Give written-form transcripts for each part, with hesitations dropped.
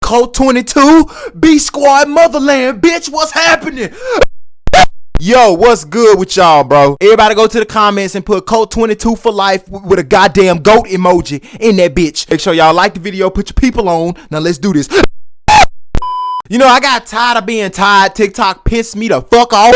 Code 22, B Squad Motherland, bitch, what's happening? Yo, what's good with y'all, bro? Everybody go to the comments and put Code 22 for life with a goddamn goat emoji in that bitch. Make sure y'all like the video, put your people on. Now let's do this. You know, I got tired of being tired. TikTok pissed me the fuck off.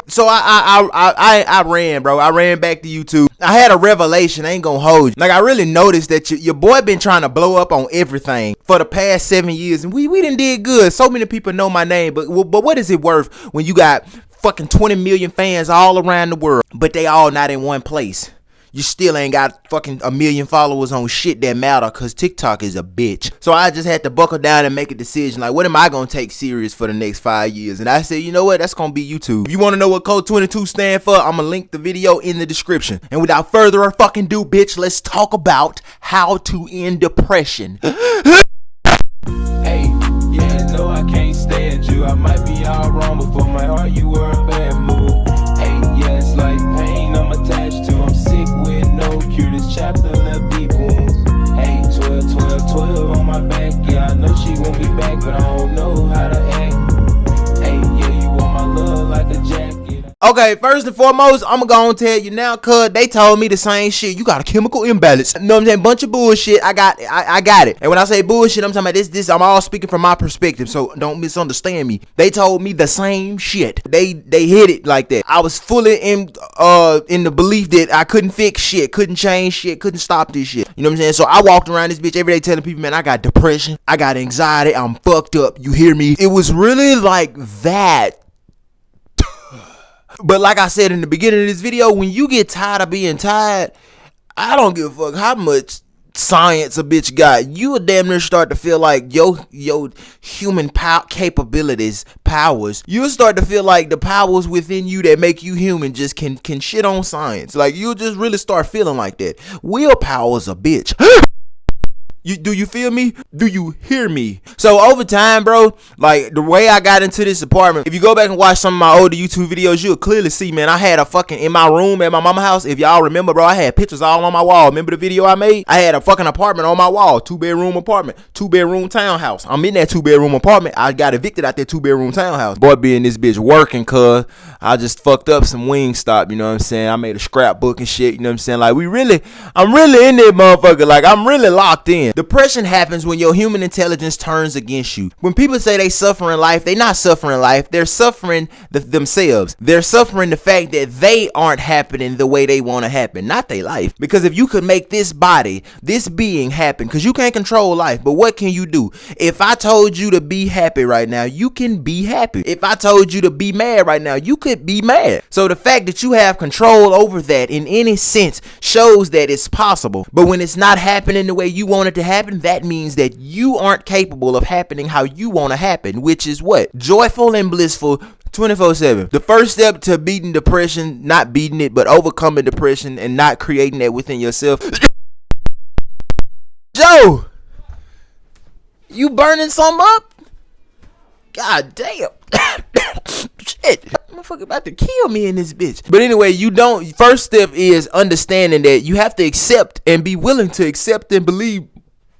So I ran, bro. I ran back to YouTube. I had a revelation. I ain't gonna hold you. Like, I really noticed that your boy been trying to blow up on everything for the past 7 years, and we done did good. So many people know my name, but what is it worth when you got fucking 20 million fans all around the world, but they all not in one place? You still ain't got fucking 1 million followers on shit that matter, cause TikTok is a bitch. So I just had to buckle down and make a decision. Like, what am I gonna take serious for the next 5 years? And I said, you know what? That's gonna be YouTube. If you wanna know what Code 22 stand for, I'm gonna link the video in the description. And without further fucking ado, bitch, let's talk about how to end depression. Hey, yeah, no, I can't stand you. I might be all wrong, but for my heart, you were a bad move. Hey, yeah, it's like pain I'm attached to. I'm sick with no cure. This chapter left deep wounds. Hey, 12, 12, 12 on my back. Yeah, I know she won't be back, but I don't know how to act. Hey, yeah, you want my love like a jacket. Okay, first and foremost, I'm gonna tell you now, cuz they told me the same shit. You got a chemical imbalance. You know what I'm saying? Bunch of bullshit. I got it. And when I say bullshit, I'm talking about this. I'm all speaking from my perspective, so don't misunderstand me. They told me the same shit. They hit it like that. I was fully in the belief that I couldn't fix shit, couldn't change shit, couldn't stop this shit. You know what I'm saying? So I walked around this bitch every day telling people, man, I got depression, I got anxiety, I'm fucked up. You hear me? It was really like that. But like I said in the beginning of this video, when you get tired of being tired, I don't give a fuck how much science a bitch got. You will damn near start to feel like your human capabilities, powers. You'll start to feel like the powers within you that make you human just can shit on science. Like, you'll just really start feeling like that. Willpower's a bitch. Do you feel me? Do you hear me? So over time, bro, like the way I got into this apartment, if you go back and watch some of my older YouTube videos, you'll clearly see, man, I had a fucking, in my room at my mama's house, if y'all remember, bro, I had pictures all on my wall. Remember the video I made? I had a fucking apartment on my wall, 2-bedroom apartment, 2-bedroom townhouse. I'm in that 2-bedroom apartment. I got evicted out that 2-bedroom townhouse. Boy, being this bitch working, cuz I just fucked up some Wingstop, you know what I'm saying? I made a scrapbook and shit, you know what I'm saying? Like, I'm really in there, motherfucker. Like, I'm really locked in. Depression happens when your human intelligence turns against you. When people say they suffering life, they not suffering life. They're suffering themselves. They're suffering the fact that they aren't happening the way they want to happen, not their life. Because if you could make this body, this being happen, because you can't control life, but what can you do? If I told you to be happy right now, you can be happy. If I told you to be mad right now, you could be mad. So the fact that you have control over that in any sense shows that it's possible. But when it's not happening the way you want it to happen, that means that you aren't capable of happening how you want to happen, which is what? Joyful and blissful 24/7. The first step to beating depression, not beating it, but overcoming depression and not creating that within yourself. Joe, you burning something up? God damn. Shit. Motherfucker about to kill me in this bitch. But anyway, first step is understanding that you have to accept and be willing to accept and believe,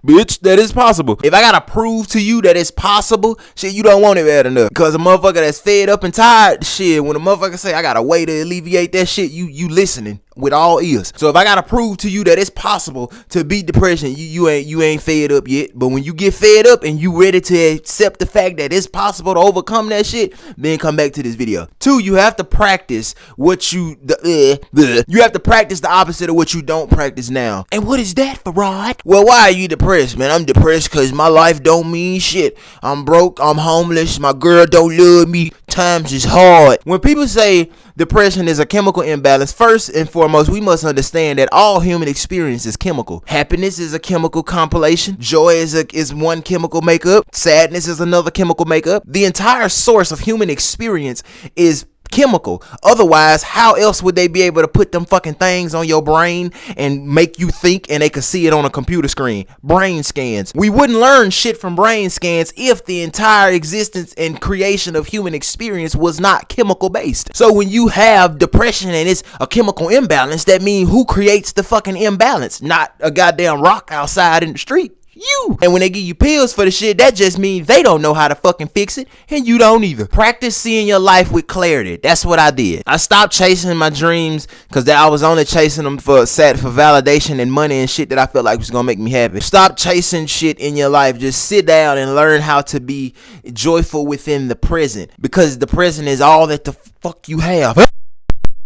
bitch, that is possible. If I gotta prove to you that it's possible, shit, you don't want it bad enough. Because a motherfucker that's fed up and tired, shit, when a motherfucker say I got a way to alleviate that shit, you listening with all ears. So if I gotta prove to you that it's possible to beat depression, you ain't fed up yet. But when you get fed up and you ready to accept the fact that it's possible to overcome that shit, then come back to this video. 2, you have to practice what you have to practice the opposite of what you don't practice now. And what is that, Farod? Well, why are you depressed, man? I'm depressed because my life don't mean shit. I'm broke, I'm homeless, my girl don't love me, times is hard. When people say depression is a chemical imbalance, first and foremost, we must understand that all human experience is chemical. Happiness is a chemical compilation. Joy is one chemical makeup. Sadness is another chemical makeup. The entire source of human experience is chemical. Otherwise, how else would they be able to put them fucking things on your brain and make you think and they could see it on a computer screen? Brain scans. We wouldn't learn shit from brain scans if the entire existence and creation of human experience was not chemical based. So when you have depression and it's a chemical imbalance, that means who creates the fucking imbalance? Not a goddamn rock outside in the street. You. And when they give you pills for the shit, that just means they don't know how to fucking fix it, and you don't either. Practice seeing your life with clarity. That's what I did. I stopped chasing my dreams because I was only chasing them for validation and money and shit that I felt like was gonna make me happy. Stop chasing shit in your life. Just sit down and learn how to be joyful within the present, because the present is all that the fuck you have.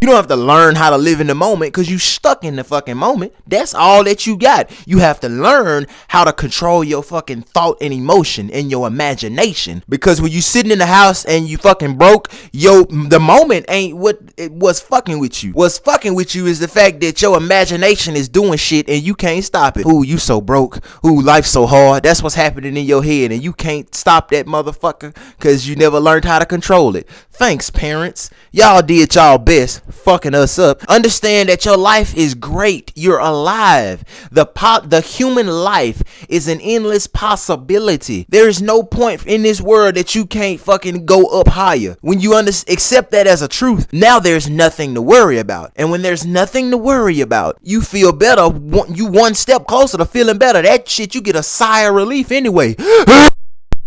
You don't have to learn how to live in the moment because you stuck in the fucking moment. That's all that you got. You have to learn how to control your fucking thought and emotion and your imagination. Because when you sitting in the house and you fucking broke, the moment ain't what it was fucking with you. What's fucking with you is the fact that your imagination is doing shit and you can't stop it. Ooh, you so broke. Ooh, life's so hard. That's what's happening in your head and you can't stop that motherfucker because you never learned how to control it. Thanks, parents. Y'all did y'all best fucking us up. Understand that your life is great. You're alive. The human life is an endless possibility. There is no point in this world that you can't fucking go up higher. When you accept that as a truth, now there's nothing to worry about. And when there's nothing to worry about, you feel better. You one step closer to feeling better. That shit, you get a sigh of relief anyway.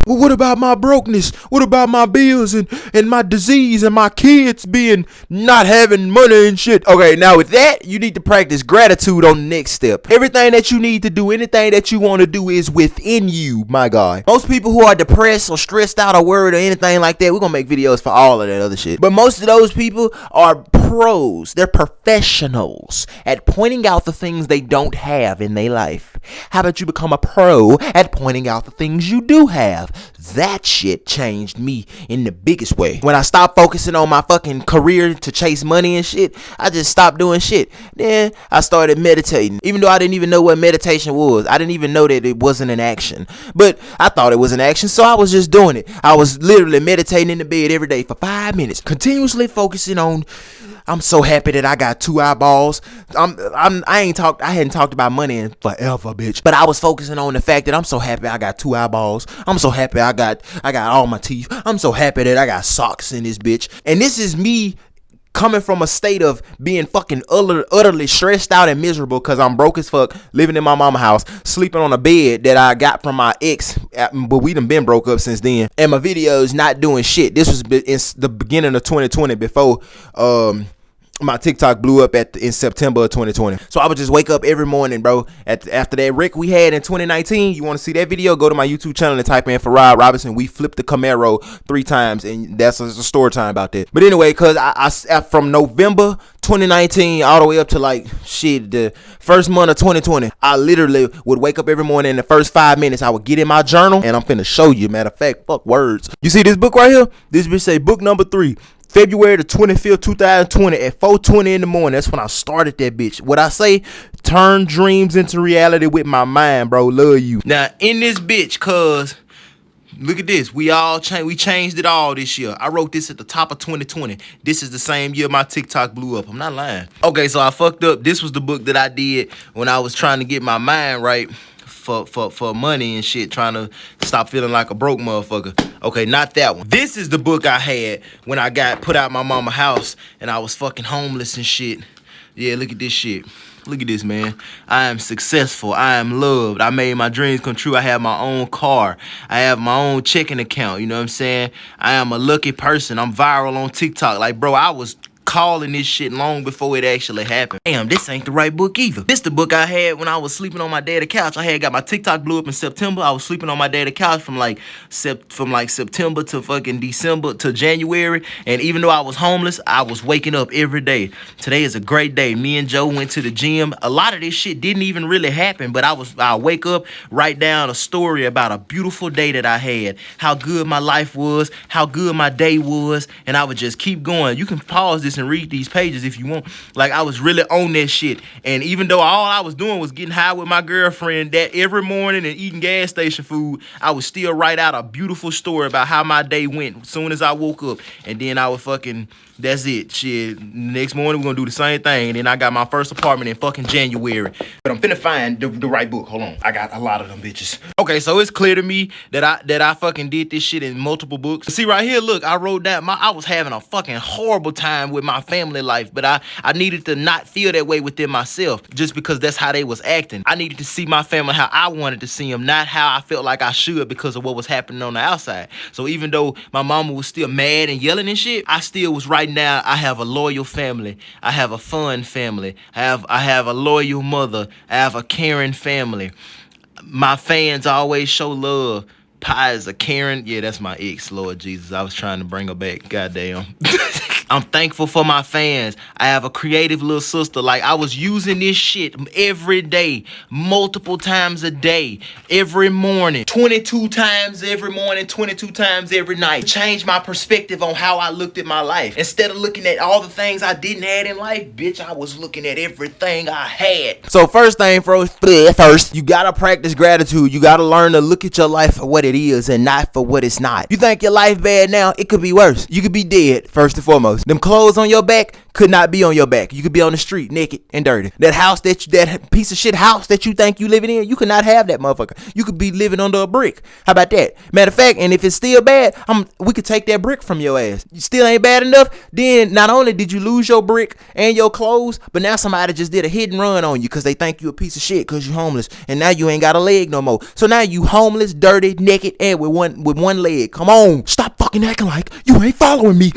Well, what about my brokenness? What about my bills and my disease and my kids being not having money and shit? Okay, now with that, you need to practice gratitude on the next step. Everything that you need to do, anything that you want to do is within you, my guy. Most people who are depressed or stressed out or worried or anything like that, we're going to make videos for all of that other shit. But most of those people are pros. They're professionals at pointing out the things they don't have in their life. How about you become a pro at pointing out the things you do have? That shit changed me in the biggest way. When I stopped focusing on my fucking career to chase money and shit, I just stopped doing shit. Then I started meditating. Even though I didn't even know what meditation was. I didn't even know that it wasn't an action. But I thought it was an action, so I was just doing it. I was literally meditating in the bed every day for 5 minutes. Continuously focusing on, I'm so happy that I got 2 eyeballs. I hadn't talked about money in forever, bitch. But I was focusing on the fact that I'm so happy I got 2 eyeballs. I'm so happy I got all my teeth. I'm so happy that I got socks in this bitch. And this is me coming from a state of being fucking utterly stressed out and miserable because I'm broke as fuck, living in my mama's house, sleeping on a bed that I got from my ex, but we done been broke up since then. And my videos not doing shit. This was in the beginning of 2020 before my TikTok blew up in September of 2020. So I would just wake up every morning, bro. After that wreck we had in 2019, you want to see that video? Go to my YouTube channel and type in Farod Robinson. We flipped the Camaro 3 times, and that's a story time about that. But anyway, cause I from November 2019 all the way up to like shit the first month of 2020, I literally would wake up every morning. In the first 5 minutes, I would get in my journal, and I'm finna show you. Matter of fact, fuck words. You see this book right here? This bitch say book number 3. February the 25th, 2020 at 4:20 in the morning. That's when I started that bitch. What I say, turn dreams into reality with my mind, bro. Love you. Now, in this bitch, cuz, look at this. We changed it all this year. I wrote this at the top of 2020. This is the same year my TikTok blew up. I'm not lying. Okay, so I fucked up. This was the book that I did when I was trying to get my mind right for money and shit, trying to stop feeling like a broke motherfucker. Okay, not that one. This is the book I had when I got put out my mama's house and I was fucking homeless and shit. Yeah, look at this shit. Look at this, man. I am successful. I am loved. I made my dreams come true. I have my own car. I have my own checking account. You know what I'm saying? I am a lucky person. I'm viral on TikTok. Like, bro, I was calling this shit long before it actually happened. Damn, this ain't the right book either. This the book I had when I was sleeping on my dad's couch. I had got my TikTok blew up in September. I was sleeping on my dad's couch from like September to fucking December to January. And even though I was homeless, I was waking up every day. Today is a great day. Me and Joe went to the gym. A lot of this shit didn't even really happen, but I wake up, write down a story about a beautiful day that I had, how good my life was, how good my day was, and I would just keep going. You can pause this and read these pages if you want. Like, I was really on that shit. And even though all I was doing was getting high with my girlfriend that every morning and eating gas station food, I would still write out a beautiful story about how my day went as soon as I woke up. And then I would fucking, that's it. Shit, next morning we're gonna do the same thing. And then I got my first apartment in fucking January. But I'm finna find the right book. Hold on. I got a lot of them bitches. Okay, so it's clear to me that I fucking did this shit in multiple books. See right here, look, I wrote down I was having a fucking horrible time with with my family life, but I needed to not feel that way within myself just because that's how they was acting. I needed to see my family how I wanted to see them, not how I felt like I should because of what was happening on the outside. So even though my mama was still mad and yelling and shit, I still was right now. I have a loyal family. I have a fun family. I have a loyal mother. I have a caring family. My fans always show love. Pie is a Karen. Yeah, that's my ex, Lord Jesus. I was trying to bring her back. Goddamn. I'm thankful for my fans. I have a creative little sister. Like, I was using this shit every day, multiple times a day, every morning, 22 times every morning, 22 times every night. Changed my perspective on how I looked at my life. Instead of looking at all the things I didn't have in life, bitch, I was looking at everything I had. So first thing first, you gotta practice gratitude. You gotta learn to look at your life for what it is and not for what it's not. You think your life bad now, it could be worse. You could be dead, first and foremost. Them clothes on your back could not be on your back. You could be on the street naked and dirty. That piece of shit house that you think you living in, you could not have that motherfucker. You could be living under a brick. How about that? Matter of fact, and if it's still bad, we could take that brick from your ass. You still ain't bad enough, then not only did you lose your brick and your clothes, but now somebody just did a hit and run on you because they think you a piece of shit because you homeless, and now you ain't got a leg no more. So now you homeless, dirty, naked, and with one leg. Come on, stop fucking acting like you ain't following me.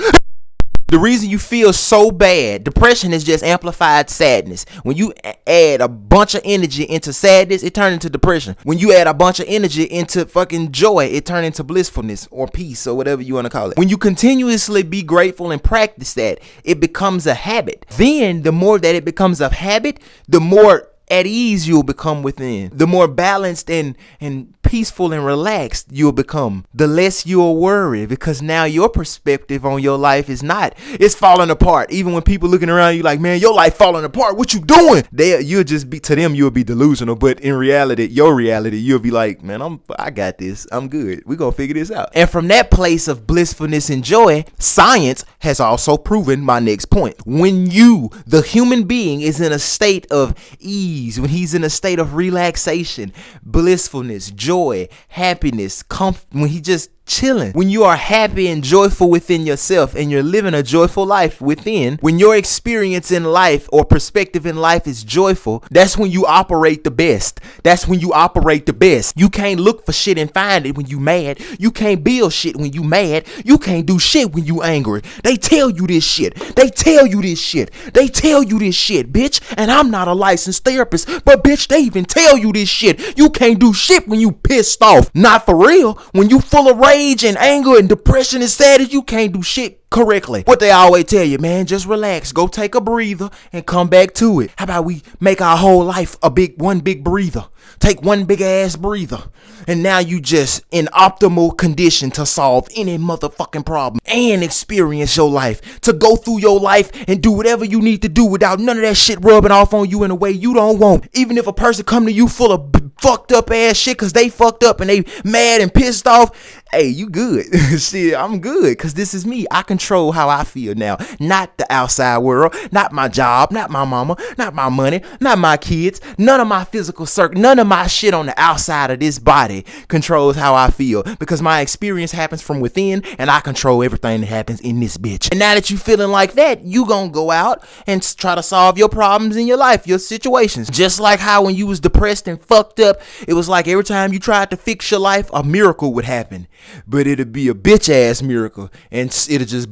The reason you feel so bad, depression is just amplified sadness. When you add a bunch of energy into sadness, it turns into depression. When you add a bunch of energy into fucking joy, it turns into blissfulness or peace or whatever you want to call it. When you continuously be grateful and practice that, it becomes a habit. Then the more that it becomes a habit, the more at ease you'll become within. The more balanced and peaceful and relaxed you'll become. The less you'll worry, because now your perspective on your life is not, it's falling apart. Even when people looking around you like, man, your life falling apart, what you doing? You'll just be, to them you'll be delusional, but in reality, your reality, you'll be like, man, I got this, I'm good, we gonna figure this out. And from that place of blissfulness and joy, science has also proven my next point. When you, the human being, is in a state of ease, when he's in a state of relaxation, blissfulness, joy, happiness, comfort, when he just chilling, when you are happy and joyful within yourself and you're living a joyful life within, when your experience in life or perspective in life is joyful, that's when you operate the best. That's when you operate the best. You can't look for shit and find it when you mad. You can't build shit when you mad. You can't do shit when you angry. They tell you this shit. They tell you this shit. They tell you this shit, bitch. And I'm not a licensed therapist, but bitch, they even tell you this shit. You can't do shit when you pissed off. Not for real. When you full of rage and anger and depression and sadness, you can't do shit correctly. What they always tell you, man, just relax, go take a breather and come back to it. How about we make our whole life one big breather? Take one big ass breather, and now you just in optimal condition to solve any motherfucking problem and experience your life, to go through your life and do whatever you need to do without none of that shit rubbing off on you in a way you don't want. Even if a person come to you full of fucked up ass shit because they fucked up and they mad and pissed off, hey, you good. Shit, I'm good because this is me. I control how I feel now, not the outside world, not my job, not my mama, not my money, not my kids, none of my physical circle, none of my shit on the outside of this body controls how I feel, because my experience happens from within and I control everything that happens in this bitch. And now that you feeling like that, you gonna go out and try to solve your problems in your life, your situations. Just like how when you was depressed and fucked up, it was like every time you tried to fix your life, a miracle would happen. But it'd be a bitch ass miracle, and it'll just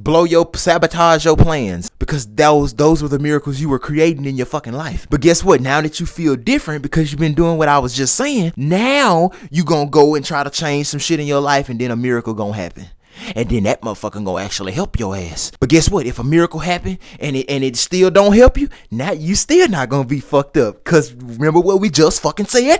sabotage your plans, because those were the miracles you were creating in your fucking life. But guess what? Now that you feel different because you've been doing what I was just saying, now you gonna go and try to change some shit in your life, and then a miracle gonna happen. And then that motherfucker gonna actually help your ass. But guess what? If a miracle happen and it still don't help you, now you still not gonna be fucked up. Cause remember what we just fucking said?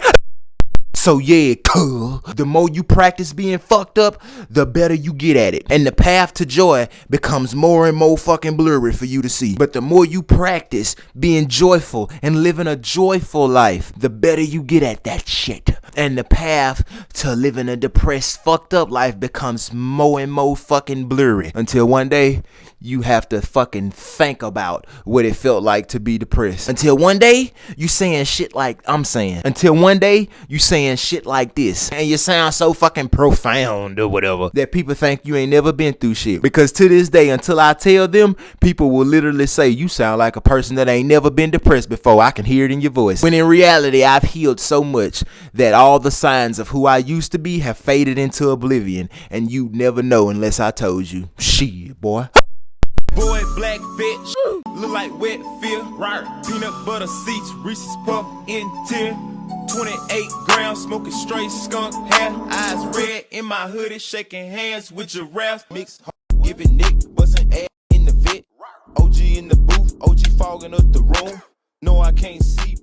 So yeah, the more you practice being fucked up, the better you get at it. And the path to joy becomes more and more fucking blurry for you to see. But the more you practice being joyful and living a joyful life, the better you get at that shit. And the path to living a depressed, fucked up life becomes more and more fucking blurry. Until one day, you have to fucking think about what it felt like to be depressed. Until one day, you saying shit like I'm saying. Until one day, you saying saying shit like this, and you sound so fucking profound or whatever, that people think you ain't never been through shit. Because to this day, until I tell them, people will literally say, you sound like a person that ain't never been depressed before. I can hear it in your voice. When in reality, I've healed so much that all the signs of who I used to be have faded into oblivion, and you'd never know unless I told you. Shit, boy. Boy, black bitch, look like wet fear. Right. Peanut butter seats, Reese's puff in tear. 28 grams, smoking straight skunk hair. Eyes red in my hoodie, shaking hands with giraffes. Mix giving Nick, bustin' ass in the vet. OG in the booth, OG fogging up the room. No, I can't see.